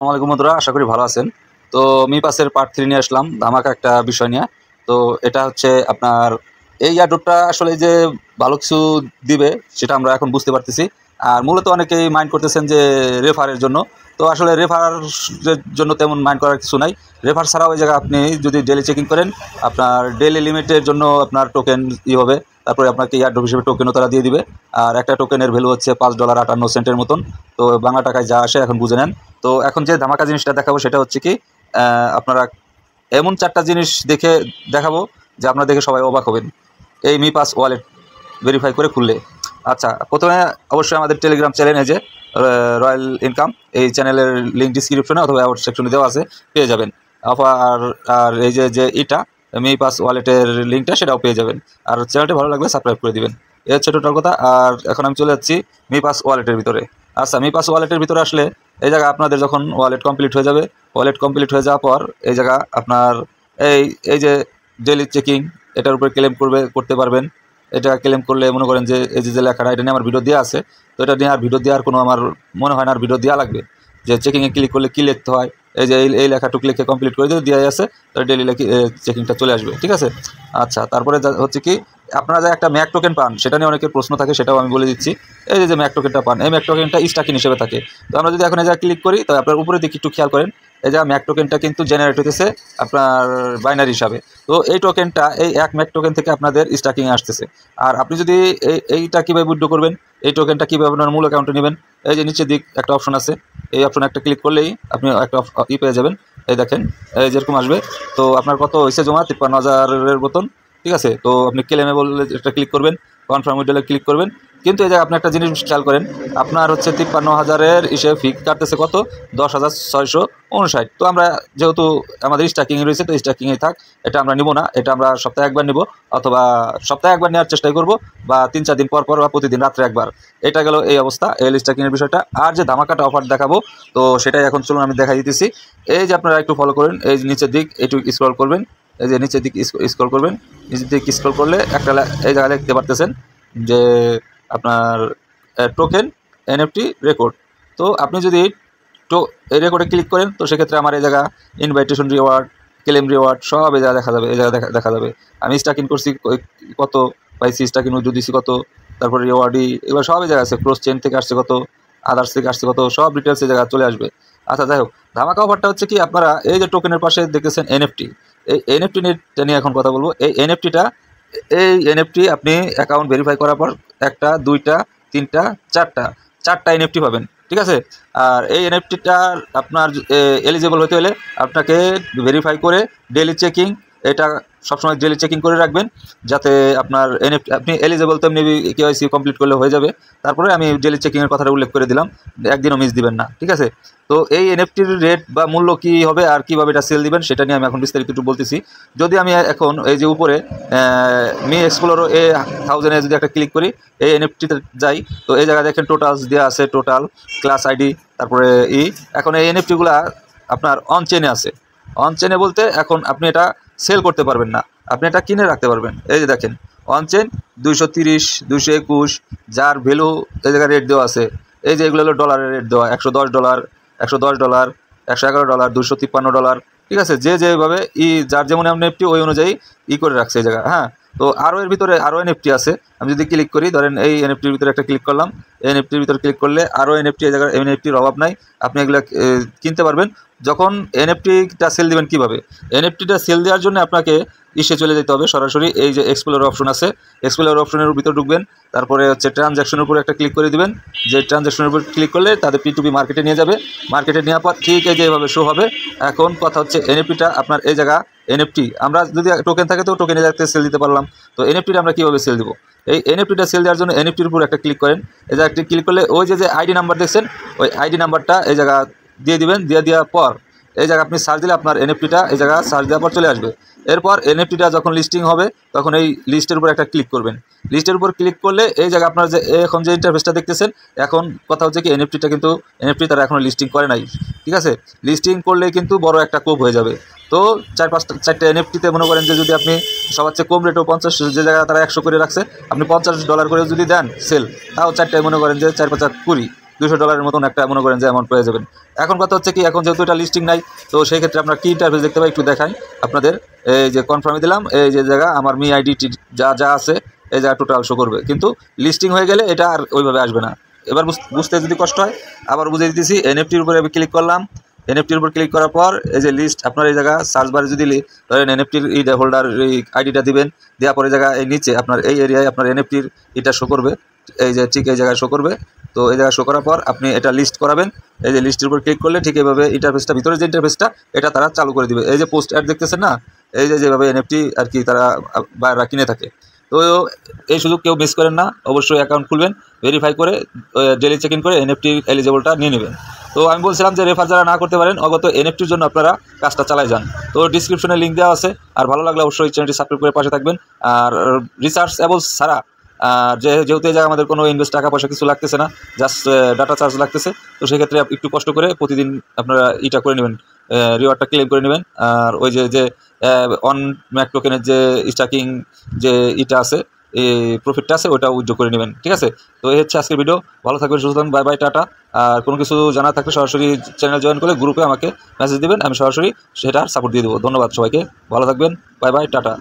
আসসালামাইকুম বন্ধুরা, আশা করি ভালো আছেন। তো মি পাসের পার্ট 3 নিয়ে আসলাম ধামাকা একটা বিষয় নিয়ে। তো এটা হচ্ছে আপনার এই এয়ারড্রপটা আসলে যে ভালো কিছু দিবে সেটা আমরা এখন বুঝতে পারতেছি। আর মূলত অনেকেই মাইন্ড করতেছেন যে রেফারের জন্য। তো আসলে রেফারের জন্য তেমন মাইন্ড করার কিছু নাই। রেফার ছাড়াও ওই জায়গায় আপনি যদি ডেলি চেকিং করেন, আপনার ডেলি লিমিটের জন্য আপনার টোকেন হবে। তারপরে আপনাকে এয়ারড্রপ হিসেবে টোকেনও তারা দিয়ে দিবে। আর একটা টোকেনের ভ্যালু হচ্ছে $5.58 মতন। তো বাংলা টাকায় যা আসে এখন বুঝে নেন। তো এখন যে ধামাকা জিনিসটা দেখাবো সেটা হচ্ছে কি, আপনারা এমন 4টা জিনিস দেখাবো যে আপনারা দেখে সবাই অবাক হবেন এই মি পাস ওয়ালেট ভেরিফাই করে খুললে। আচ্ছা, প্রথমে অবশ্যই আমাদের টেলিগ্রাম চ্যানেল যে রয়্যাল ইনকাম, এই চ্যানেলের লিঙ্ক ডিসক্রিপশনে অথবা অ্যাওয়ার্ড সেকশনে দেওয়া আছে, পেয়ে যাবেন। আর আর এই যে যে এটা মি পাস ওয়ালেটের লিঙ্কটা সেটাও পেয়ে যাবেন। আর চ্যানেলটি ভালো লাগলে সাবস্ক্রাইব করে দিবেন। এই হচ্ছে টোটাল কথা। আর এখন আমি চলে যাচ্ছি মি পাস ওয়ালেটের ভিতরে। আচ্ছা, মি পাস ওয়ালেটের ভিতরে আসলে এই জায়গা আপনাদের যখন ওয়ালেট কমপ্লিট হয়ে যাবে, ওয়ালেট কমপ্লিট হয়ে যাওয়ার পর এই জায়গা আপনার এই এই যে ডেলি চেকিং, এটার উপরে ক্লেম করতে পারবেন। এটা ক্লেম করলে মনে করেন যে এই যে লেখাটা, এটা নিয়ে আমার ভিডিও দেওয়া আছে। তো এটা নিয়ে আর ভিডিও দেওয়ার কোনো আমার মনে হয় না আর ভিডিও দেওয়া লাগবে। যে চেকিংয়ে ক্লিক করলে কী লিখতে হয়, এই যে এই লেখাটুক লিখে কমপ্লিট করে দিয়ে দেওয়া আছে, তো ডেলি চেকিংটা চলে আসবে। ঠিক আছে। আচ্ছা, তারপরে হচ্ছে কি, আপনারা যে একটা ম্যাক টোকেন পান সেটা নিয়ে অনেকের প্রশ্ন থাকে, সেটাও আমি বলে দিচ্ছি। এই যে ম্যাক টোকেনটা পান, এই ম্যাক টোকেনটা স্টাকিং হিসেবে থাকে। তো আমরা যদি এখন এই জায়গায় ক্লিক করি, তো আপনার উপরে দিকে একটু খেয়াল করেন, এই যে ম্যাক টোকেনটা কিন্তু জেনারেট হতেছে আপনার বাইনারি হিসাবে। তো এই টোকেনটা, এই এক ম্যাক টোকেন থেকে আপনাদের স্টাকিংয়ে আসতেছে। আর আপনি যদি এইটা কীভাবে উইথড্র করবেন, এই টোকেনটা কীভাবে আপনার মূল অ্যাকাউন্টে নেবেন, এই যে নিচের দিক একটা অপশন আছে, এই অপশনে একটা ক্লিক করলেই আপনি একটা পেয়ে যাবেন। এই দেখেন, এই যেরকম আসবে। তো আপনার কত হয়েছে জমা? 53,000-এর মতন। ঠিক আছে। তো আপনি ক্লেমে বললে একটা ক্লিক করবেন, কনফার্ম উইথড্রলে ক্লিক করবেন। কিন্তু এই জায়গায় আপনি একটা জিনিস খেয়াল করেন, আপনার হচ্ছে 53,000-এর হিসেবে ফি কাটতেছে কত? 10,659। তো আমরা যেহেতু আমাদের স্টাকিংয়ে রয়েছে, তো স্টাকিংয়ে থাক, এটা আমরা নিব না। এটা আমরা সপ্তাহে একবার নিব, অথবা সপ্তাহে একবার নেওয়ার চেষ্টাই করব, বা 3-4 দিন পর পর, বা প্রতিদিন রাত্রে একবার। এটা গেল এই অবস্থা এই স্টাকিংয়ের বিষয়টা। আর যে ধামাকাটা অফার দেখাবো, তো সেটাই এখন চলুন আমি দেখাই দিতেছি। এই যে আপনারা একটু ফলো করেন, এই নিচের দিক একটু স্ক্রল করবেন, এই যে নিচের দিক স্ক্রল করবেন। নিচের দিক স্ক্রল করলে একটা এই জায়গায় দেখতে পারতেছেন যে আপনার টোকেন এনএফটি রেকর্ড। তো আপনি যদি এই রেকর্ডে ক্লিক করেন, তো সেক্ষেত্রে আমার এই জায়গা ইনভাইটেশন রিওয়ার্ড, ক্লেম রিওয়ার্ড সব এই জায়গা দেখা যাবে। এই জায়গা দেখা যাবে আমি স্টাকিং করছি কত পাইছি, স্টাকিং উইথড্র দিছি কত, তারপরে রিওয়ার্ডই এবার সব এই জায়গা আছে, ক্রস চেন থেকে আসছে কত, আদার্স থেকে আসছে কত, সব ডিটেলস এই জায়গা চলে আসবে। আচ্ছা, যাই হোক, ধামাকা অফারটা হচ্ছে কি, আপনারা এই যে টোকেনের পাশে দেখতেছেন এনএফটি, এই এনএফটি নিয়ে এখন কথা বলবো। এই এনএফটি আপনি অ্যাকাউন্ট ভেরিফাই করার পর 1টা 2টা 3টা 4টা এনএফটি পাবেন। ঠিক আছে। আর এই এনএফটিটা আপনার এলিজিবল হতে হলে আপনাকে ভেরিফাই করে ডেলি চেকিং, এটা সবসময় ডেলি চেকিং করে রাখবেন, যাতে আপনার এনএফটি আপনি এলিজিবল তো এমনি কেওয়াইসি কমপ্লিট করলে হয়ে যাবে। তারপরে আমি ডেলি চেকিংয়ের কথাটা উল্লেখ করে দিলাম, একদিনও মিস দিবেন না। ঠিক আছে। তো এই এনএফটির রেট বা মূল্য কী হবে আর কীভাবে এটা সেল দিবেন সেটা নিয়ে আমি এখন বিস্তারিত একটু বলতেছি। যদি আমি এখন এই যে উপরে মি এক্সপ্লোরো A1000-এ যদি একটা ক্লিক করি, এই এনএফটিতে যাই, তো এই জায়গায় দেখেন টোটালস দেওয়া আছে, টোটাল, ক্লাস আইডি, তারপরে এখন এই এনএফটিগুলা আপনার অন চেনে আছে। অন চেনে বলতে এখন আপনি এটা সেল করতে পারবেন না, আপনি এটা কিনে রাখতে পারবেন। এই যে দেখেন অন চেন 230, 221, যার ভ্যালু এই জায়গায় রেট দেওয়া আছে। এই যে এগুলো হলো ডলারের রেট দেওয়া, $110, $111, $111, $253। ঠিক আছে। যেভাবে যার যেমন এনএফটি ওই অনুযায়ী করে রাখছে এই জায়গা। হ্যাঁ। তো আরও এর ভিতরে আরও এনএফটি আছে। আমি যদি ক্লিক করি, ধরেন এই এনএফটির ভিতরে একটা ক্লিক করলাম, এনএফটির ভিতরে ক্লিক করলে আরও এনএফটি, এই জায়গায় এনএফটির অভাব নাই, আপনি এগুলো কিনতে পারবেন। যখন এনএফটিটা সেল দিবেন কীভাবে, এনএফটিটা সেল দেওয়ার জন্য আপনাকে চলে যেতে হবে সরাসরি। এই যে এক্সপ্লোর অপশন আছে, এক্সপ্লোর অপশনের ভিতরে ঢুকবেন, তারপরে হচ্ছে ট্রানজ্যাকশনের উপরে একটা ক্লিক করে দিবেন। যে ট্রানজ্যাকশনের উপর ক্লিক করলে তাদের P2P মার্কেটে নিয়ে যাবে। মার্কেটে নেওয়ার পর ঠিক এই যে এভাবে শো হবে। এখন কথা হচ্ছে এনএফটিটা আপনার এই জায়গা এনএফটি, আমরা যদি টোকেন থাকে তো টোকেনে যাতে সেল দিতে পারলাম। তো এনএফটিটা আমরা কীভাবে সেল দেবো, এই এনএফটিটা সেল দেওয়ার জন্য এনএফটির উপর একটা ক্লিক করেন। এই জায়গায় একটা ক্লিক করলে ওই যে আইডি নাম্বার দেখছেন, ওই আইডি নাম্বারটা এই জায়গা দিয়ে দিবেন। দেওয়ার পর এই জায়গা আপনি সার্চ দিলে আপনার এনএফটিটা এই জায়গা সার্চ দেওয়ার পর চলে আসবে। এরপর এনএফটিটা যখন লিস্টিং হবে, তখন এই লিস্টের উপর একটা ক্লিক করবেন। লিস্টের উপর ক্লিক করলে এই জায়গা আপনার যে এখন যে ইন্টারফেসটা দেখতেছেন, এখন কথা হচ্ছে কি, এনএফটিটা কিন্তু তারা এখনও লিস্টিং করে নাই। ঠিক আছে। লিস্টিং করলে কিন্তু বড় একটা কোপ হয়ে যাবে। তো 4-5-4টা এনএফটিতে মনে করেন যে যদি আপনি সবার চেয়ে কম রেটেও 50, যে জায়গায় তারা 100 করে রাখছে, আপনি $50 করে যদি দেন সেল, তাও 4টায় মনে করেন যে 4-5-20, $200 মতন একটা মনে করেন যে অ্যামাউন্ট পেয়ে যাবেন। এখন কথা হচ্ছে কি, এখন যেহেতু এটা লিস্টিং নাই, তো সেই ক্ষেত্রে আপনার কি ইন্টারফেস দেখতে পাই একটু দেখাই আপনাদের। এই যে কনফার্মে দিলাম, এই যে জায়গা আমার মি আইডি যা যা আছে এই জায়গা টোটাল শো করবে, কিন্তু লিস্টিং হয়ে গেলে এটা আর ওইভাবে আসবে না। এবার বুঝতে যদি কষ্ট হয় আবার বুঝিয়ে দিতেছি। এনএফটির উপরে আমি ক্লিক করলাম। এনএফটির উপর ক্লিক করার পর এই যে লিস্ট, আপনার এই জায়গা সার্চ বারে যদি ধরেন এনএফটির হোল্ডার এই আইডিটা দিবেন, দেওয়ার পরে জায়গা এই নিচে আপনার এই এরিয়ায় আপনার এনএফটির এটা শো করবে, এই যে ঠিক এই জায়গায় শো করবে। তো এই জায়গায় শো করার পর আপনি এটা লিস্ট করাবেন। এই যে লিস্টের উপর ক্লিক করলে ঠিক এইভাবে ইন্টারফেসটা, ভিতরে যে ইন্টারফেসটা এটা তারা চালু করে দিবে। এই যে পোস্ট অ্যাড দেখতেছেন না, এই যে যেভাবে এনএফটি আর কি তারা বাইরা কিনে থাকে। তো এই সুযোগ কেউ মিস করেন না, অবশ্যই অ্যাকাউন্ট খুলবেন, ভেরিফাই করে ডেলি চেক ইন করে এনএফটি এলিজেবলটা নিয়ে নেবেন। তো আমি বলছিলাম যে রেফার যারা না করতে পারেন অগত এনএফটির জন্য আপনারা কাজটা চালাই যান। তো ডিসক্রিপশনে লিঙ্ক দেওয়া আছে, আর ভালো লাগলে অবশ্যই চ্যানেলটি সাবস্ক্রাইব করে পাশে থাকবেন। আর রিসার্চ অ্যাবল ছাড়া যেহেতু এই জায়গায় আমাদের কোনো ইনভেস্ট টাকা পয়সা কিছু লাগতেছে না, জাস্ট ডাটা চার্জ লাগতেছে। তো সেক্ষেত্রে একটু কষ্ট করে প্রতিদিন আপনারা এটা করে নেবেন, রিওয়ার্ডটা ক্লেম করে নেবেন। আর ওই যে অন ম্যাক টোকেনের যে স্টাকিং যে ইটা আছে, এই প্রফিটটা আছে, ওটা উইথড্র করে নেবেন। ঠিক আছে, তো এই হচ্ছে আজকের ভিডিও। ভালো থাকবেন, সুস্থ থাকবেন, বাই বাই, টাটা। আর কোনো কিছু জানা থাকলে সরাসরি চ্যানেল জয়েন করে গ্রুপে আমাকে মেসেজ দেবেন, আমি সরাসরি সেটার সাপোর্ট দিয়ে দেবো। ধন্যবাদ সবাইকে, ভালো থাকবেন, বাই বাই, টাটা।